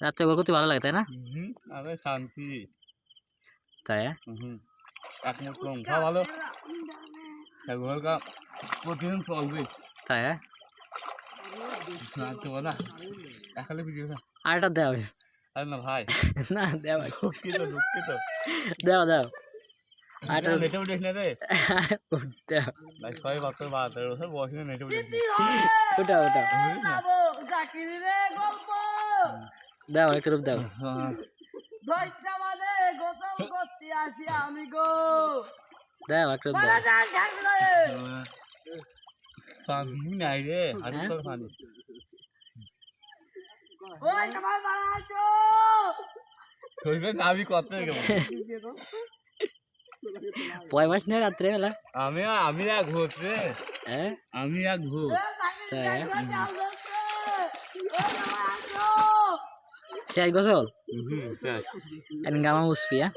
রাত্রে গোল করতে ভালো লাগে তাই না? আরে শান্তি। তাই এক মুঠ কম খাওয়া ভালো, গোল কা প্রতিদিন চলবে। তাই বলা একালে ভিডিও আরেকটা দেও। আরে না ভাই, না দেও, দুঃখিত দেও দেও আরেকটা নেটে উঠিস না রে দেও। ভাই, 6 বছর 12 বছর বয়স নিয়ে নেটে উঠিস ওটা ওটা দাও, একটা রূপ দাও। দাও একটা রূপ দাও। পানি নাই রে, আর তোর পানি শরীরে নাবি কত পয় মাস নেই রাত্রে বেলা। আমি এক ভোট রে, হ্যাঁ আমি এক ভোট। তাই শেষ গোসল এন গামা মুসপি। হ্যাঁ